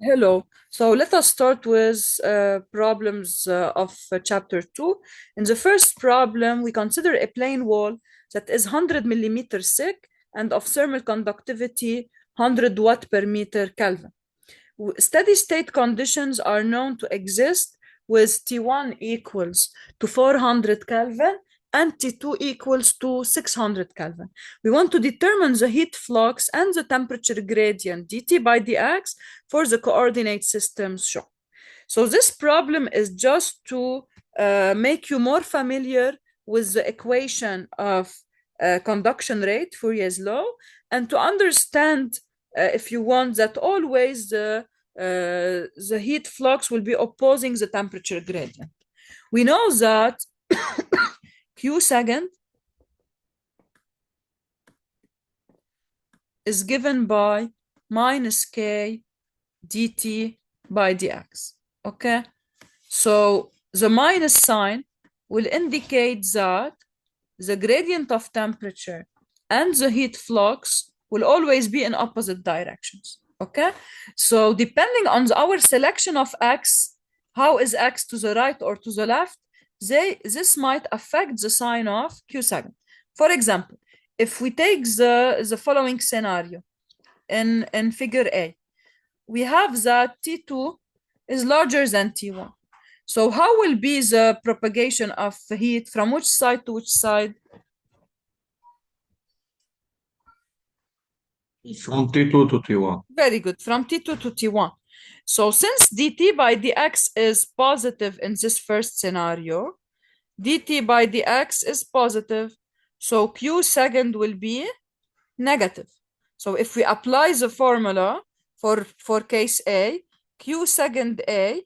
Hello. So let us start with problems of chapter 2. In the first problem, we consider a plane wall that is 100 millimeters thick and of thermal conductivity 100 watt per meter Kelvin. Steady state conditions are known to exist with T1 equals to 400 Kelvin and T2 equals to 600 Kelvin. We want to determine the heat flux and the temperature gradient dt by dx for the coordinate systems shown. So this problem is just to make you more familiar with the equation of conduction rate, Fourier's law, and to understand, if you want, that always the heat flux will be opposing the temperature gradient. We know that Q second is given by minus K dt by dx. Okay, so the minus sign will indicate that the gradient of temperature and the heat flux will always be in opposite directions. Okay, so depending on our selection of x, how is x to the right or to the left, this might affect the sign of Q second. For example, if we take the following scenario in figure A, we have that T2 is larger than T1. So how will be the propagation of heat from which side to which side? From T2 to T1. Very good, from T2 to T1. So since dt by dx is positive in this first scenario, dt by dx is positive, so Q second will be negative. So if we apply the formula for case A, Q second A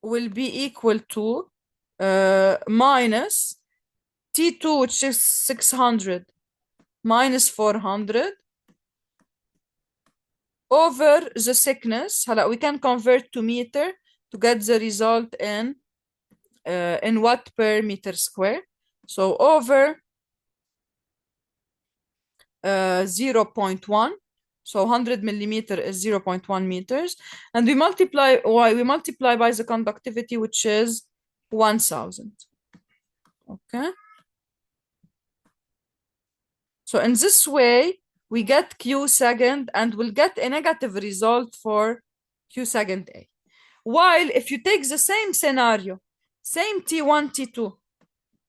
will be equal to minus T2, which is 600, minus 400 over the thickness. We can convert to meter to get the result in watt per meter square. So over 0.1. So 100 millimeter is 0.1 meters. And we multiply by the conductivity, which is 1000. Okay. So in this way, we get Q second and we'll get a negative result for Q second A. While if you take the same scenario, same T1, T2,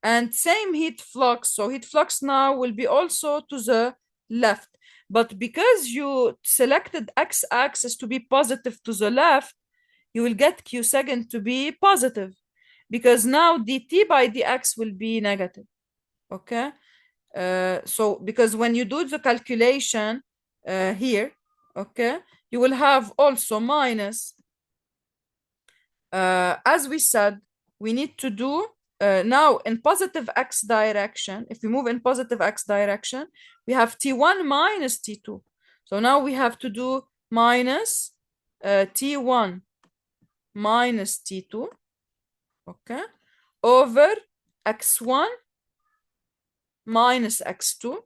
and same heat flux, so heat flux now will be also to the left. But because you selected x-axis to be positive to the left, you will get Q second to be positive, because now dt by dx will be negative. Okay. So because when you do the calculation here, okay, you will have also minus, as we said, we need to do now in positive x direction. If we move in positive x direction, we have T1 minus T2. So now we have to do minus T1 minus T2, okay, over x1 minus x2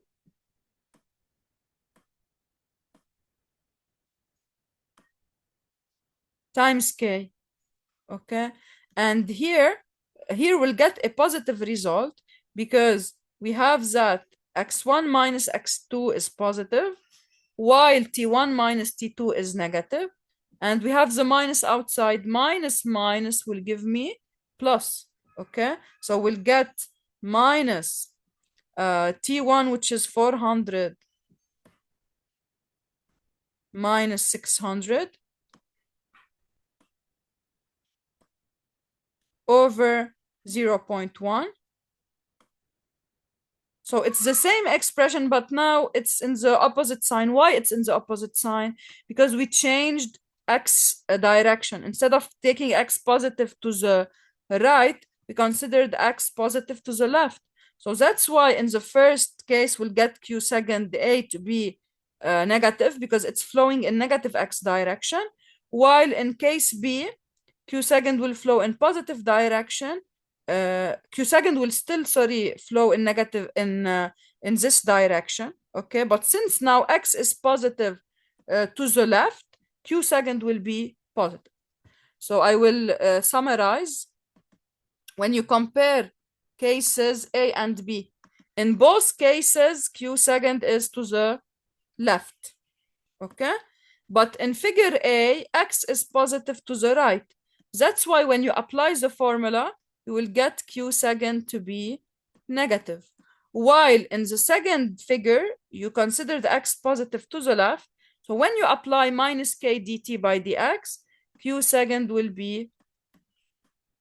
times k. Okay, and here we'll get a positive result because we have that x1 minus x2 is positive, while T1 minus T2 is negative, and we have the minus outside. Minus minus will give me plus. Okay, so we'll get minus T1, which is 400, minus 600 over 0.1. So it's the same expression, but now it's in the opposite sign. Why it's in the opposite sign? Because we changed x direction. Instead of taking x positive to the right, we considered x positive to the left. So that's why in the first case, we'll get Q second A to be negative, because it's flowing in negative x direction. While in case B, Q second will flow in positive direction. Q second will still, flow in negative in this direction. Okay, but since now x is positive to the left, q second will be positive. So I will summarize. When you compare cases A and B, in both cases, q second is to the left, okay? But in figure A, x is positive to the right. That's why when you apply the formula, you will get q second to be negative. While in the second figure, you consider the x positive to the left. So when you apply minus k dt by dx, q second will be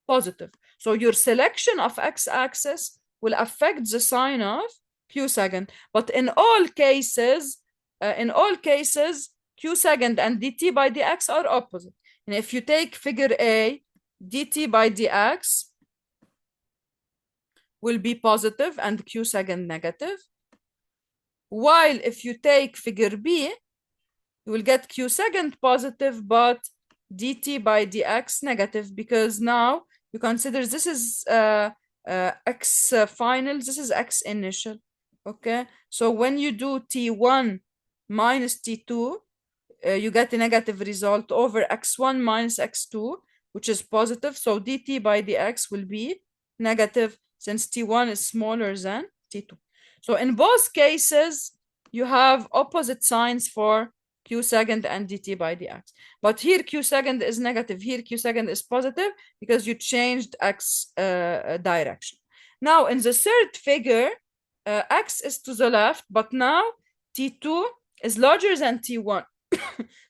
positive. So your selection of x-axis will affect the sign of q second. But in all cases, q second and dt by dx are opposite. And if you take figure A, dt by dx will be positive and q second negative. While if you take figure B, you will get q second positive, but dt by dx negative, because now you consider this is x final, this is x initial, okay? So when you do t1 minus t2, you get a negative result over x1 minus x2, which is positive. So dt by dx will be negative since t1 is smaller than t2. So in both cases, you have opposite signs for q second and dt by dx. But here q second is negative, here q second is positive because you changed x direction. Now in the third figure, x is to the left, but now T2 is larger than T1.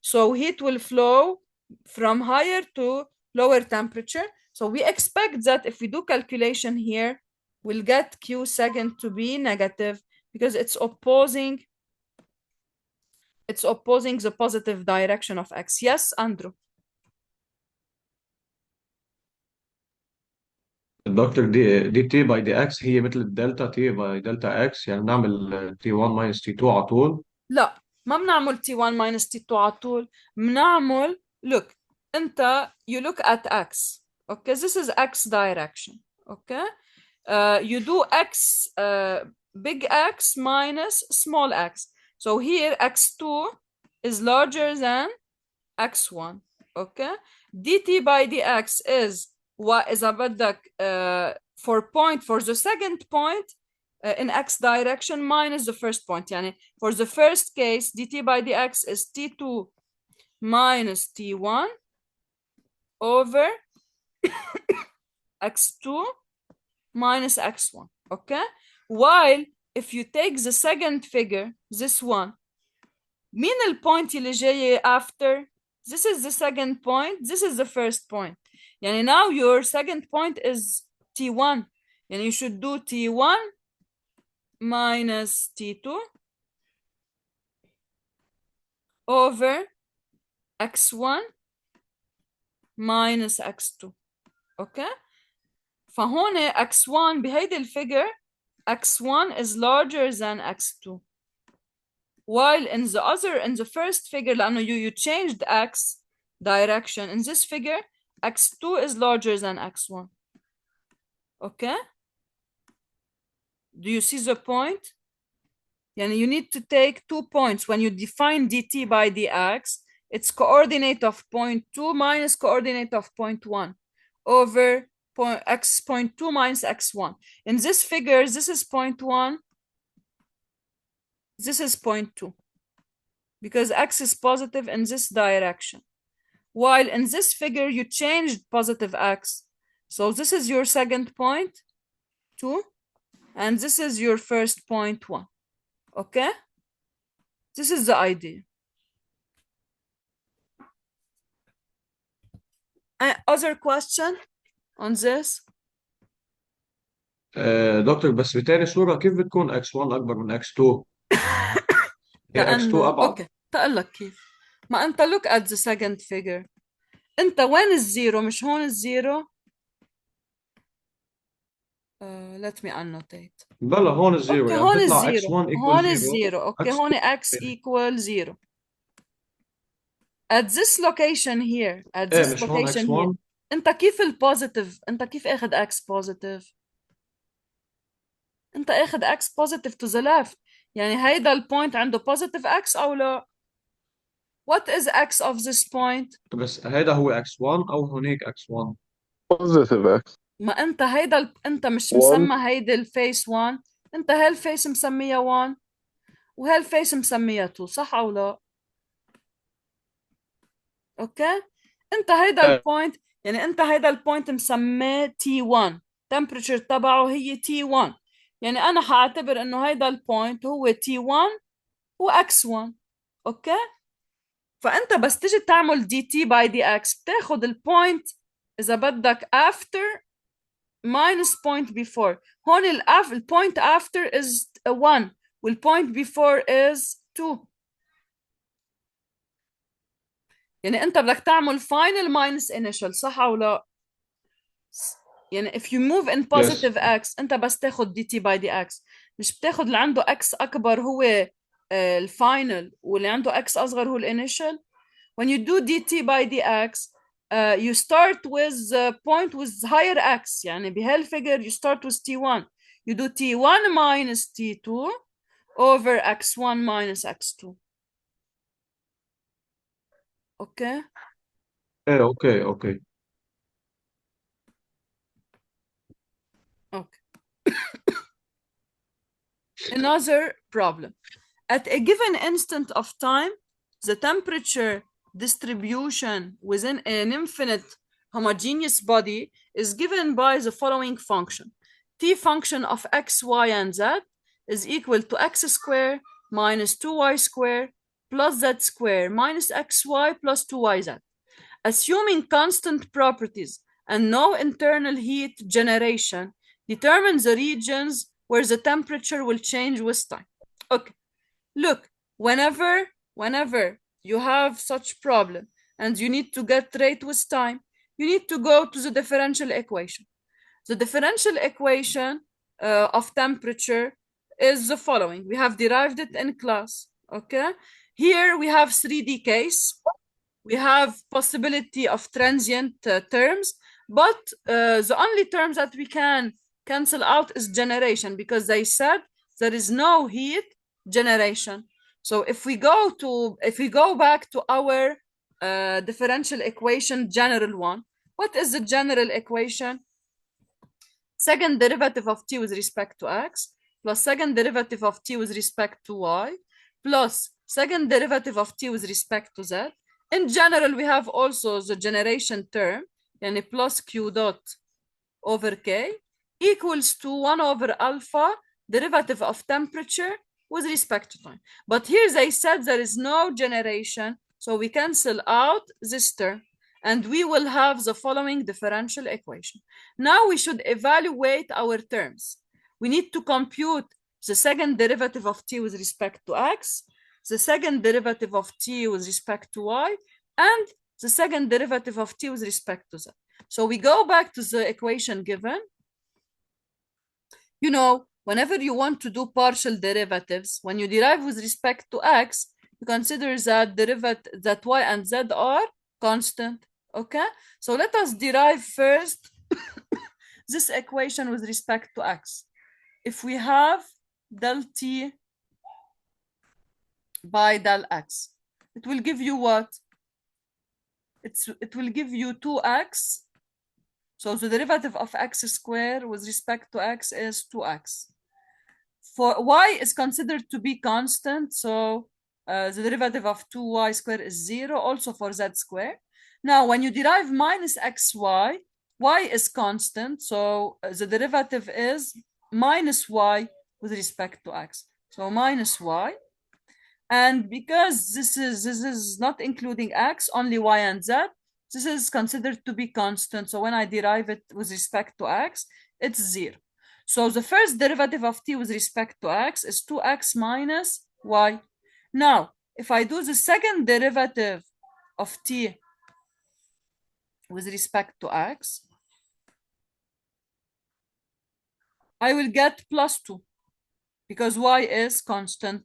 So heat will flow from higher to lower temperature. So we expect that if we do calculation here, we'll get Q second to be negative because it's opposing the positive direction of X. Yes, Andrew. دكتور دي تي باي دي اكس هي مثل الدلتا تي باي دلتا اكس، يعني نعمل تي 1 ماينس تي 2 على طول. لا، ما بنعمل T1 minus T2 على طول. بنعمل look انت you look at X. Okay, this is X direction. Okay, you do X big X minus small x. So here X2 is larger than X1. Okay, dt by dx is what is بدك for the second point in x direction minus the first point. يعني for the first case dt by dx is t2 minus t1 over x2 minus x1. Okay, while if you take the second figure, this one, مين البوينت اللي جاي after? This is the second point, this is the first point. يعني now your second point is T1. يعني you should do T1 minus T2 over X1 minus X2. Okay? فهون X1 بهيدي الفigure X1 is larger than X2. While in the first figure, لأنه you changed X direction. In this figure, X2 is larger than X1. Okay? Do you see the point? Yani you need to take 2 points. When you define dt by dx, it's coordinate of point 2 minus coordinate of point 1 over point 2 minus x1. In this figure, this is point 1. This is point 2. Because x is positive in this direction. While in this figure, you changed positive x. So this is your second point, 2. And this is your first point, 1. Okay? This is the idea. Other question on this? دكتور بس بتاني صورة كيف بتكون x1 أكبر من x2؟ هي x2 أبعد. اوكي تقول لك كيف. ما انت look at the second figure. انت وين الزيرو؟ مش هون الزيرو؟ let me annotate. بلا هون الزيرو، اوكي يعني هون بتطلع الزيرو. x1 equal هون 0. الزيرو. اوكي هون x equal 0. At this location here, at this مش هون location here. x1. انت كيف البوزيتيف؟ انت كيف اخذ x بوزيتيف؟ انت اخذ x positive to the left. يعني هيدا البوينت عنده positive x او لا؟ What is x of this point? بس هيدا هو x1 أو هونيك x1. positive x. ما انت انت مش 1. مسمى هيدي الفيس 1، انت هالفيس مسميها 1 وهالفيس مسميها 2، صح او لا؟ اوكي، انت هيدا البوينت، يعني انت هيدا البوينت مسميه T1، temperature تبعه هي T1، يعني انا حاعتبر انه هيدا البوينت هو T1 و X1. اوكي، فانت بس تيجي تعمل dt by dx بتاخد البوينت اذا بدك after minus point before. هون البوينت after is 1 والبوينت before is 2. يعني انت بدك تعمل final minus initial، صح او لا؟ يعني if you move in positive x انت بس تاخد dt by dx، مش بتاخد اللي عنده x اكبر هو الفاينل واللي عنده x اصغر هو الانيشال. When you do dt by dx you start with a point with higher x، يعني بهالفيجر you start with t1 you do t1 minus t2 over x1 minus x2. اوكي ايه اوكي اوكي. اوكي. Another problem. At a given instant of time, the temperature distribution within an infinite homogeneous body is given by the following function. T function of x, y, and z is equal to x squared minus 2y squared plus z squared minus xy plus 2yz. Assuming constant properties and no internal heat generation, determine the regions where the temperature will change with time. Okay. Look, whenever you have such problem and you need to get rate with time, you need to go to the differential equation. The differential equation of temperature is the following. We have derived it in class. Okay, here we have 3D case. We have possibility of transient terms, but the only terms that we can cancel out is generation, because they said there is no heat generation. So if we go back to our differential equation, general one, what is the general equation? Second derivative of t with respect to x plus second derivative of t with respect to y plus second derivative of t with respect to z. In general, we have also the generation term, yani plus q dot over k equals to 1 over alpha derivative of temperature with respect to time. But here they said there is no generation, so we cancel out this term and we will have the following differential equation. Now we should evaluate our terms. We need to compute the second derivative of t with respect to x, the second derivative of t with respect to y, and the second derivative of t with respect to z. So we go back to the equation given. You know, whenever you want to do partial derivatives, when you derive with respect to x, you consider that y and z are constant. Okay, so let us derive first this equation with respect to x. If we have del t by del x, it will give you what? It will give you 2x. So the derivative of x squared with respect to x is 2x. For y is considered to be constant, so the derivative of 2y squared is 0, also for z squared. Now, when you derive minus xy, y is constant, so the derivative is minus y with respect to x. So minus y. And because this is not including x, only y and z, this is considered to be constant. So when I derive it with respect to x, it's 0. So the first derivative of t with respect to x is 2x minus y. Now, if I do the second derivative of t with respect to x, I will get plus 2 because y is constant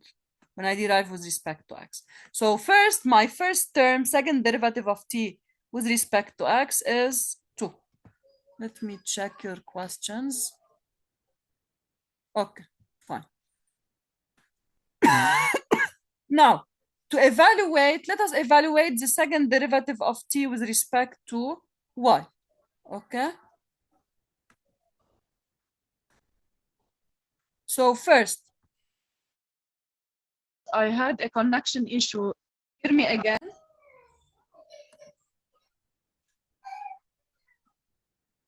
when I derive with respect to x. So first, my first term, second derivative of t with respect to x is 2. Let me check your questions. Okay, fine. Now, to evaluate, let us evaluate the second derivative of t with respect to y. Okay. So first, I had a connection issue. Hear me again.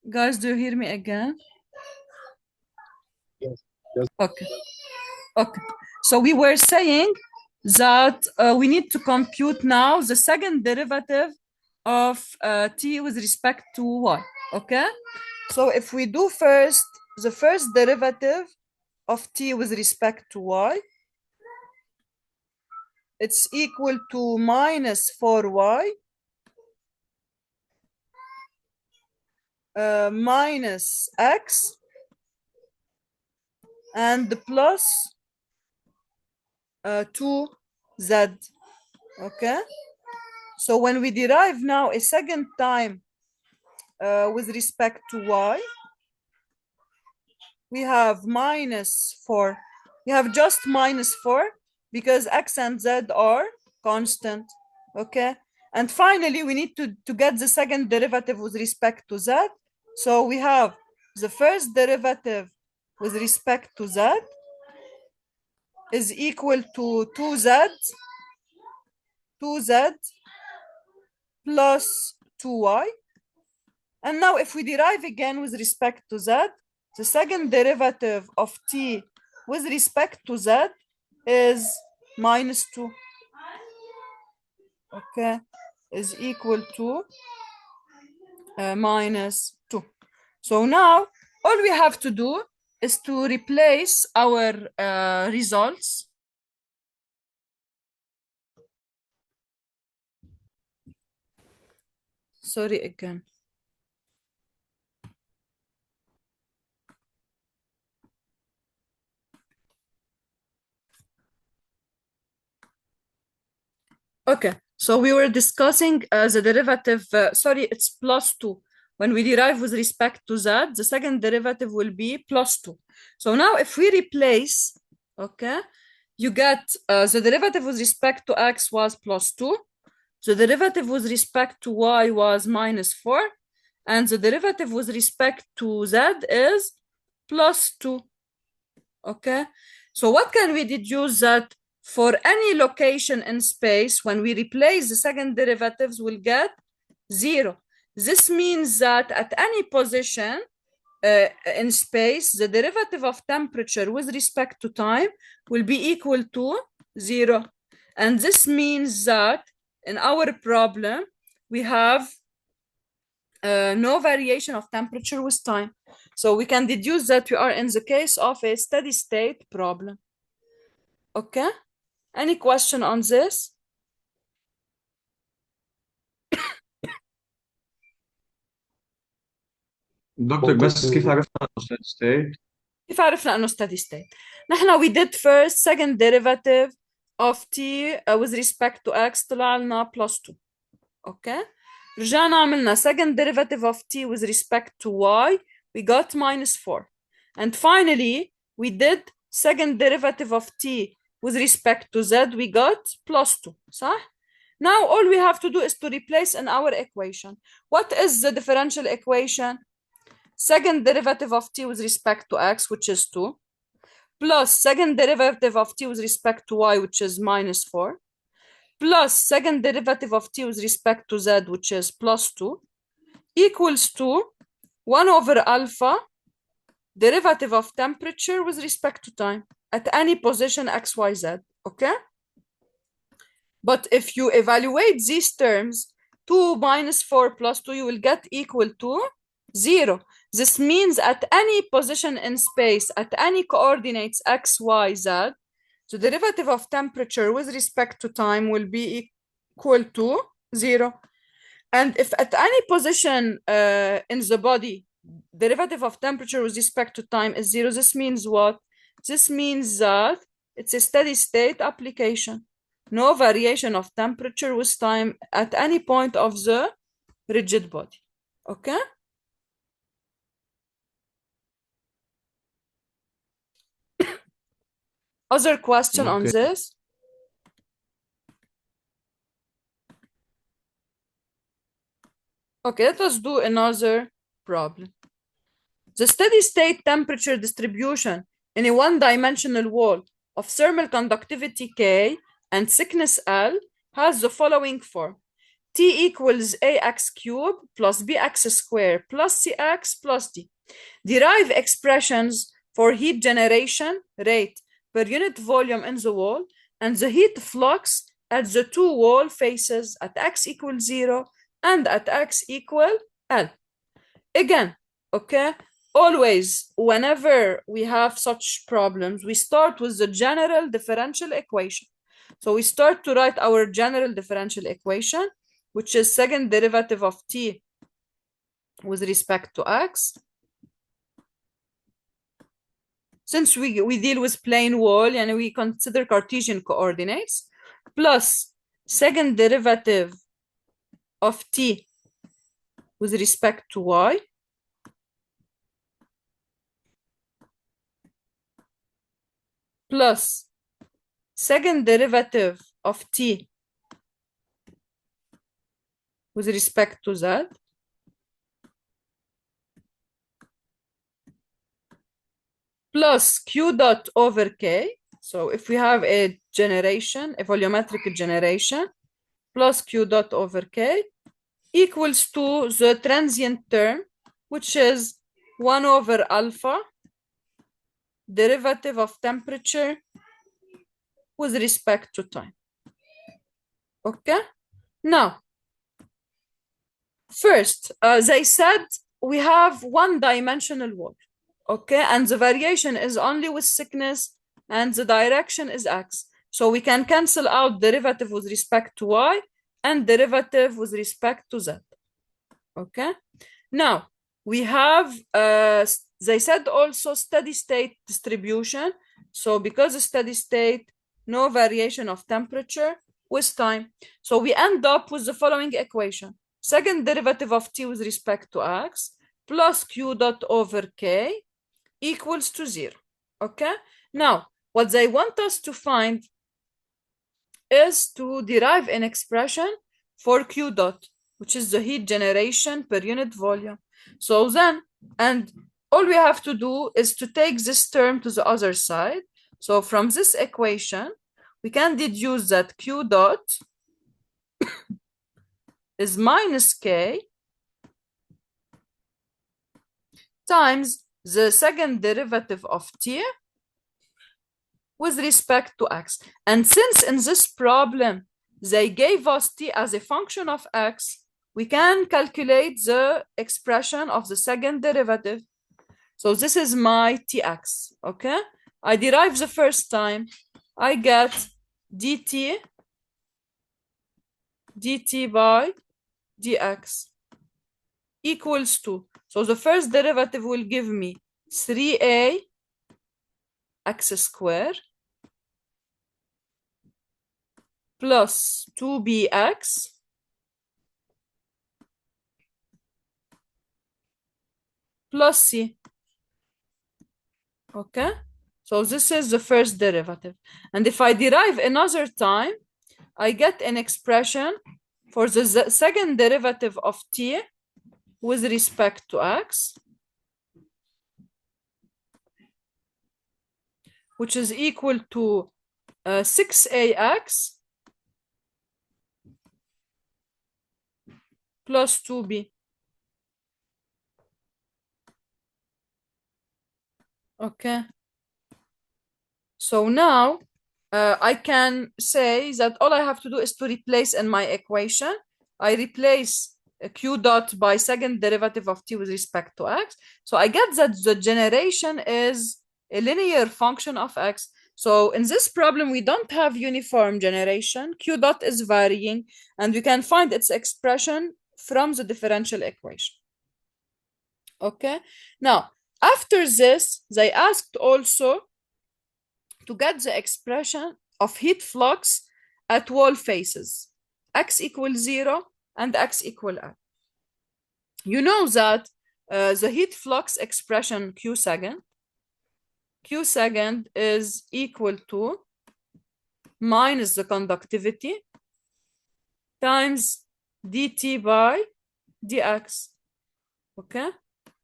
Guys, do you hear me again? Yes. Yes. Okay. Okay. So we were saying that we need to compute now the second derivative of t with respect to y. Okay. So if we do first the first derivative of t with respect to y, it's equal to minus 4y minus x and plus 2z. Okay. So when we derive now a second time with respect to y, we have minus 4. We have just minus 4 because x and z are constant. Okay. And finally, we need to get the second derivative with respect to z. So we have the first derivative with respect to z is equal to 2z plus 2y. And now if we derive again with respect to z, the second derivative of t with respect to z is minus 2. Okay, is equal to minus 2. So now all we have to do is to replace our results. Sorry again. Okay, so we were discussing the derivative, sorry, it's plus 2. When we derive with respect to z, the second derivative will be plus 2. So now if we replace, okay, you get the derivative with respect to x was plus 2, the derivative with respect to y was minus 4, and the derivative with respect to z is plus 2. Okay, so what can we deduce? That for any location in space, when we replace the second derivatives, we'll get 0. This means that at any position in space, the derivative of temperature with respect to time will be equal to 0. And this means that in our problem, we have no variation of temperature with time. So we can deduce that we are in the case of a steady state problem. Okay? Any question on this? دكتور بس كيف عرفنا انه steady state؟ كيف عرفنا انه steady state؟ نحن we did first second derivative of t with respect to x طلع لنا plus 2. Okay? رجعنا عملنا second derivative of t with respect to y, we got minus 4. And finally, we did second derivative of t with respect to z, we got plus 2. صح? Now all we have to do is to replace in our equation. What is the differential equation? Second derivative of t with respect to x, which is 2, plus second derivative of t with respect to y, which is minus 4, plus second derivative of t with respect to z, which is plus 2, equals to 1 over alpha derivative of temperature with respect to time at any position x, y, z. Okay? But if you evaluate these terms, 2 minus 4 plus 2, you will get equal to 0. This means at any position in space, at any coordinates x, y, z, the derivative of temperature with respect to time will be equal to 0. And if at any position in the body, derivative of temperature with respect to time is 0, this means what? This means that it's a steady state application. No variation of temperature with time at any point of the rigid body. Okay? Other question on Okay. this? Okay, let us do another problem. The steady state temperature distribution in a one-dimensional wall of thermal conductivity K and thickness L has the following form. T equals AX cubed plus BX squared plus CX plus D. Derive expressions for heat generation rate per unit volume in the wall and the heat flux at the two wall faces at X equals 0 and at X equal L. Again, okay, always whenever we have such problems, we start with the general differential equation. So we start to write our general differential equation, which is second derivative of t with respect to x. Since we deal with plane wall and we consider Cartesian coordinates, plus second derivative of t with respect to y, plus second derivative of t with respect to z, plus q dot over k. So if we have a generation, a volumetric generation, plus q dot over k equals to the transient term, which is 1 over alpha derivative of temperature with respect to time. Okay? Now, first, they said we have one-dimensional wall. Okay? And the variation is only with thickness and the direction is x. So we can cancel out derivative with respect to y and derivative with respect to z. Okay? Now, we have, they said also steady state distribution. So because of steady state, no variation of temperature with time. So we end up with the following equation. Second derivative of t with respect to x plus q dot over k equals to 0. Okay? Now, what they want us to find is to derive an expression for q dot, which is the heat generation per unit volume. So then, and all we have to do is to take this term to the other side. So from this equation, we can deduce that q dot is minus k times the second derivative of t with respect to x. And since in this problem, they gave us t as a function of x, we can calculate the expression of the second derivative. So this is my tx, okay? I derive the first time, I get dt by dx equals to, so the first derivative will give me 3a x squared plus 2bx plus c. Okay, so this is the first derivative. And if I derive another time, I get an expression for the second derivative of t with respect to x, which is equal to 6ax plus 2b. Okay. So now I can say that all I have to do is to replace in my equation. I replace q dot by second derivative of t with respect to x. So I get that the generation is a linear function of x. So in this problem, we don't have uniform generation. Q dot is varying, and we can find its expression from the differential equation. Okay. Now, after this, they asked also to get the expression of heat flux at wall faces, x equals 0 and x equal L. You know that the heat flux expression Q second is equal to minus the conductivity times dt by dx. Okay,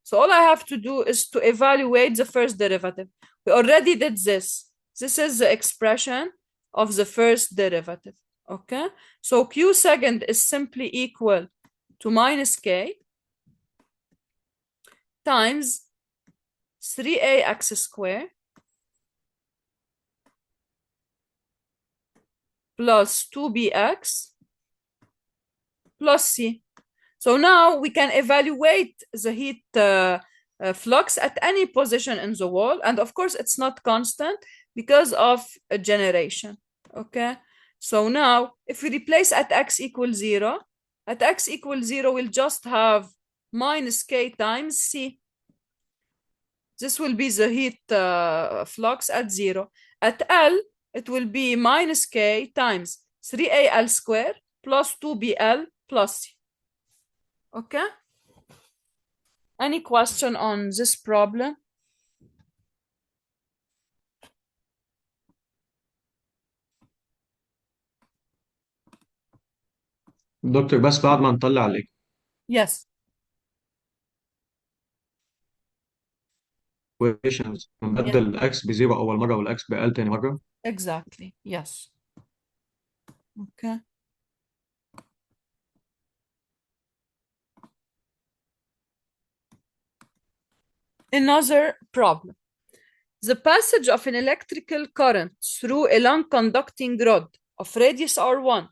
so all I have to do is to evaluate the first derivative. We already did this. This is the expression of the first derivative. Okay, so q second is simply equal to minus k times 3ax squared plus 2bx plus c. So now we can evaluate the heat flux at any position in the wall. And of course, it's not constant because of a generation. Okay. So now if we replace at x equals 0, at x equals 0, we'll just have minus k times c. This will be the heat flux at 0. At L, it will be minus k times 3al squared plus 2bl plus c. Okay? Any question on this problem? دكتور بس بعد ما نطلع Yes, الايكويشنز yes, نبدل الاكس بزيرو اول مره والاكس بال تاني مره. exactly. Yes. Okay. Another problem. The passage of an electrical current through a long conducting rod of radius R1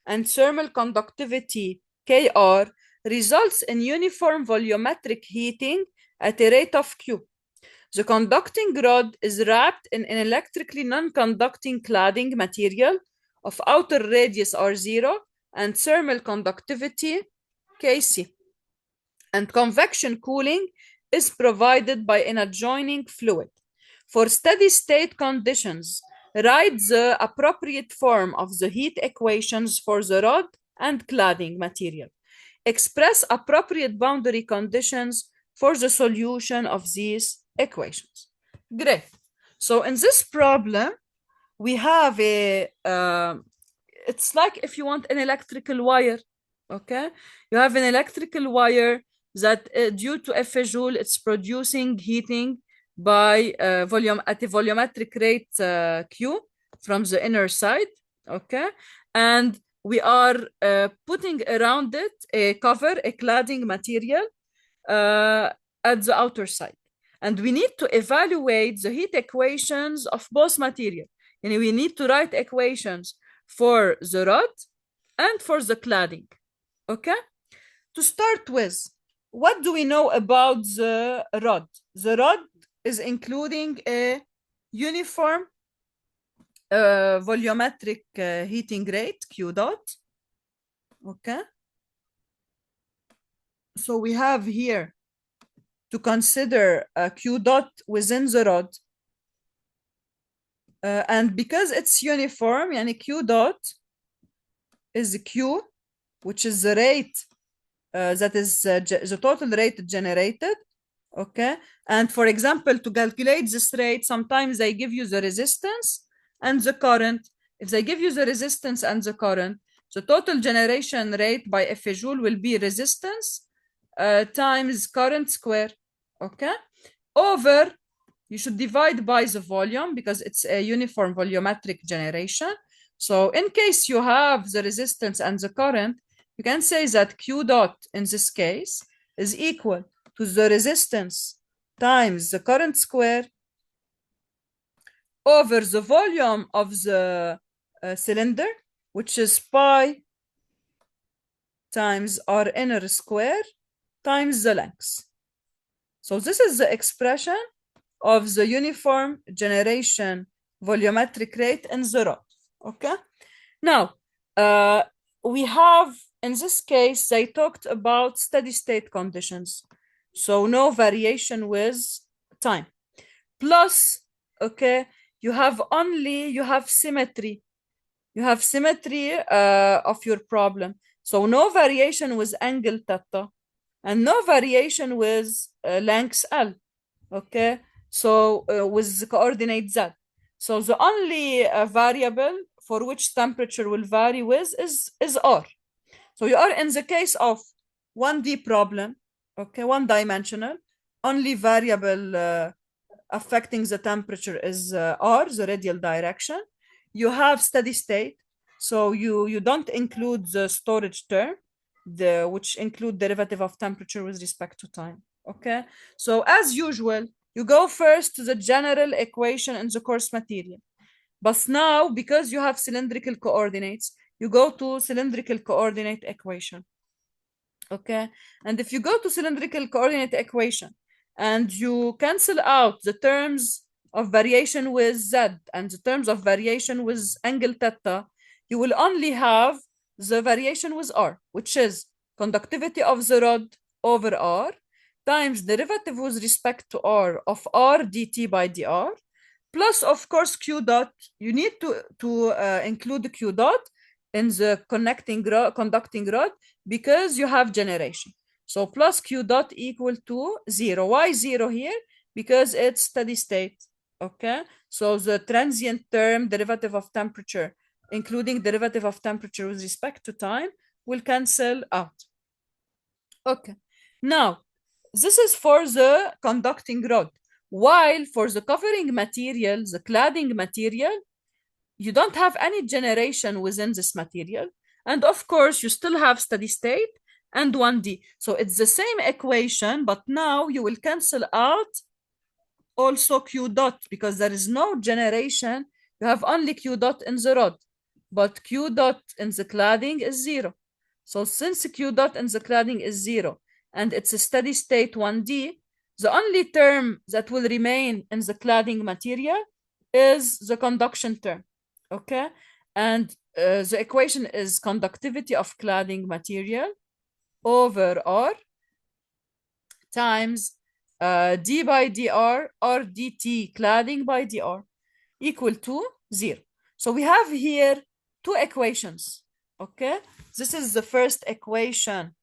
and thermal conductivity Kr results in uniform volumetric heating at a rate of Q. The conducting rod is wrapped in an electrically non-conducting cladding material of outer radius R0 and thermal conductivity Kc. And convection cooling is provided by an adjoining fluid. For steady state conditions, write the appropriate form of the heat equations for the rod and cladding material. Express appropriate boundary conditions for the solution of these equations. Great. So in this problem, we have it's like if you want an electrical wire, okay? You have an electrical wire that due to F joule, it's producing heating by volume at a volumetric rate Q from the inner side, okay? And we are putting around it a cover, a cladding material at the outer side. And we need to evaluate the heat equations of both material. And we need to write equations for the rod and for the cladding, okay? To start with, what do we know about the rod? The rod is including a uniform volumetric heating rate, Q dot, okay? So we have here to consider Q dot within the rod. And because it's uniform, yani Q dot is Q, which is the rate that is the total rate generated, okay? And for example, to calculate this rate, sometimes they give you the resistance and the current. If they give you the resistance and the current, the total generation rate by F joule will be resistance times current square, okay? Over, you should divide by the volume because it's a uniform volumetric generation. So in case you have the resistance and the current, you can say that Q dot in this case is equal to the resistance times the current square over the volume of the cylinder, which is pi times R inner square times the length. So this is the expression of the uniform generation volumetric rate in the rod, okay? Now, we have, in this case, they talked about steady state conditions. So no variation with time. Plus, okay, you have symmetry. You have symmetry of your problem. So no variation with angle theta and no variation with length L, okay? So with the coordinate Z. So the only variable for which temperature will vary with is R. So you are in the case of 1D problem, okay, one dimensional, only variable affecting the temperature is R, the radial direction. You have steady state, so you don't include the storage term, which include derivative of temperature with respect to time. Okay, so as usual, you go first to the general equation in the course material. But now, because you have cylindrical coordinates, you go to cylindrical coordinate equation. Okay, and if you go to cylindrical coordinate equation and you cancel out the terms of variation with z and the terms of variation with angle theta, you will only have the variation with r, which is conductivity of the rod over r times derivative with respect to r of r dt by dr, plus of course q dot. You need to include q dot in the conducting rod because you have generation. So plus q dot equal to 0. Why 0 here? Because it's steady state. Okay, so the transient term derivative of temperature, including derivative of temperature with respect to time, will cancel out. Okay, now this is for the conducting rod. While for the covering material, the cladding material, you don't have any generation within this material. And of course, you still have steady state and 1D. So it's the same equation, but now you will cancel out also Q dot because there is no generation. You have only Q dot in the rod, but Q dot in the cladding is 0. So since Q dot in the cladding is 0 and it's a steady state 1D, the only term that will remain in the cladding material is the conduction term. Okay, and the equation is conductivity of cladding material over R times d by dr or dt cladding by dr equal to 0. So we have here two equations. Okay, this is the first equation,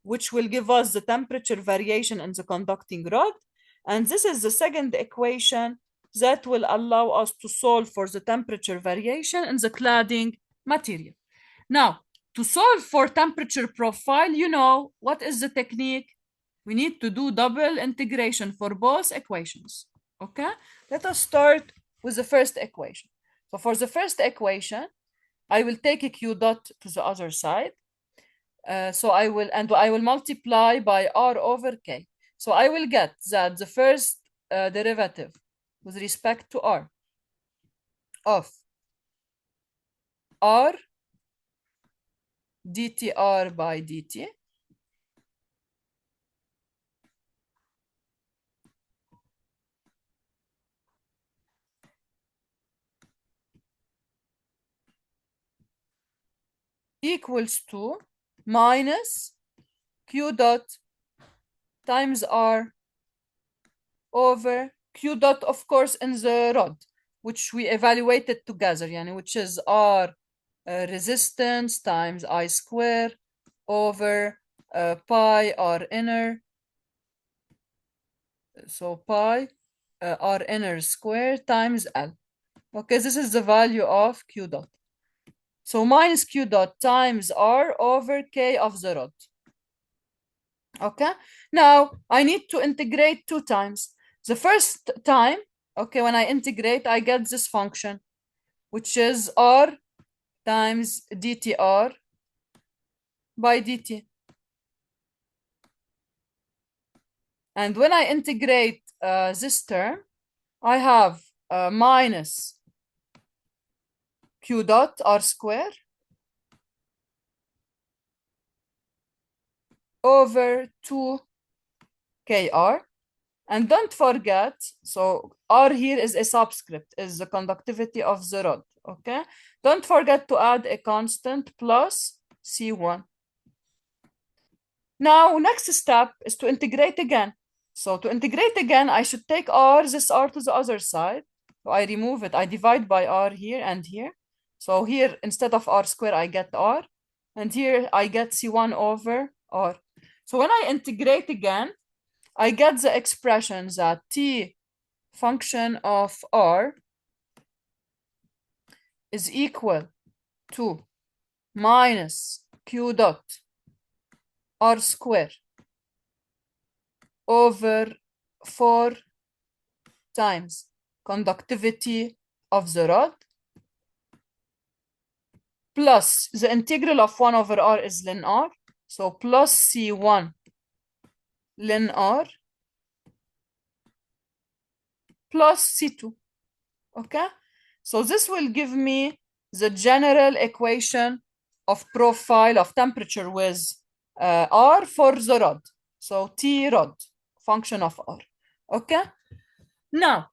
which will give us the temperature variation in the conducting rod, and this is the second equation that will allow us to solve for the temperature variation in the cladding material. Now, to solve for temperature profile, you know what is the technique? We need to do double integration for both equations. Okay, let us start with the first equation. So for the first equation, I will take a q dot to the other side. So I will multiply by r over k. So I will get that the first derivative with respect to r of r dtr by dt equals to minus q dot times r over q dot, of course, in the rod, which we evaluated together, which is r resistance times I square over pi r inner. So pi r inner square times L. Okay, this is the value of q dot. So minus q dot times r over k of the rod. Okay, now I need to integrate two times. The first time, okay, when I integrate, I get this function, which is r times dtr by dt. And when I integrate this term, I have minus q dot r square over 2 kr. And don't forget, so r here is a subscript, is the conductivity of the rod, okay? Don't forget to add a constant plus C1. Now, next step is to integrate again. So to integrate again, I should take r, this r to the other side. So I remove it, I divide by r here and here. So here, instead of r square, I get r. And here I get C1 over r. So when I integrate again, I get the expression that t function of r is equal to minus q dot R square over 4 times conductivity of the rod plus the integral of 1 over R is ln R. So plus C1 ln R plus C2. Okay? So this will give me the general equation of profile of temperature with R for the rod. So T rod, function of R. Okay? Now,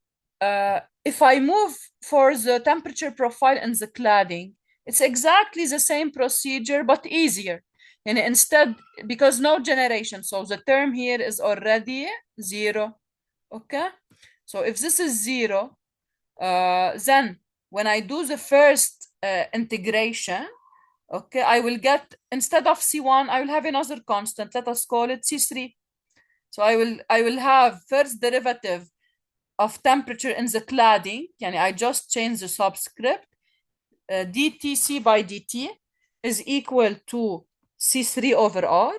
if I move for the temperature profile in the cladding, it's exactly the same procedure, but easier. And instead, because no generation, so the term here is already 0. Okay? So if this is 0, then when I do the first integration, okay, I will get, instead of C1, I will have another constant. Let us call it C3. So I will have first derivative of temperature in the cladding. I just change the subscript. dTc by dt is equal to C3 over R.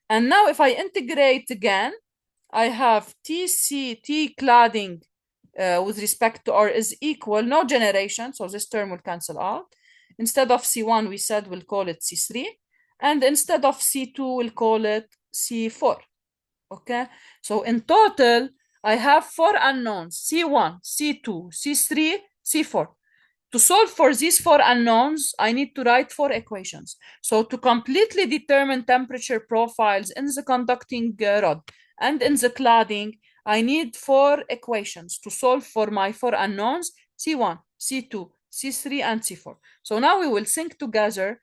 And now if I integrate again, I have T cladding with respect to R is equal, no generation, so this term will cancel out. Instead of C1, we said we'll call it C3. And instead of C2, we'll call it C4. Okay, so in total, I have 4 unknowns, C1, C2, C3, C4. To solve for these 4 unknowns, I need to write 4 equations. So to completely determine temperature profiles in the conducting rod and in the cladding, I need 4 equations to solve for my 4 unknowns, C1, C2, C3, and C4. So now we will think together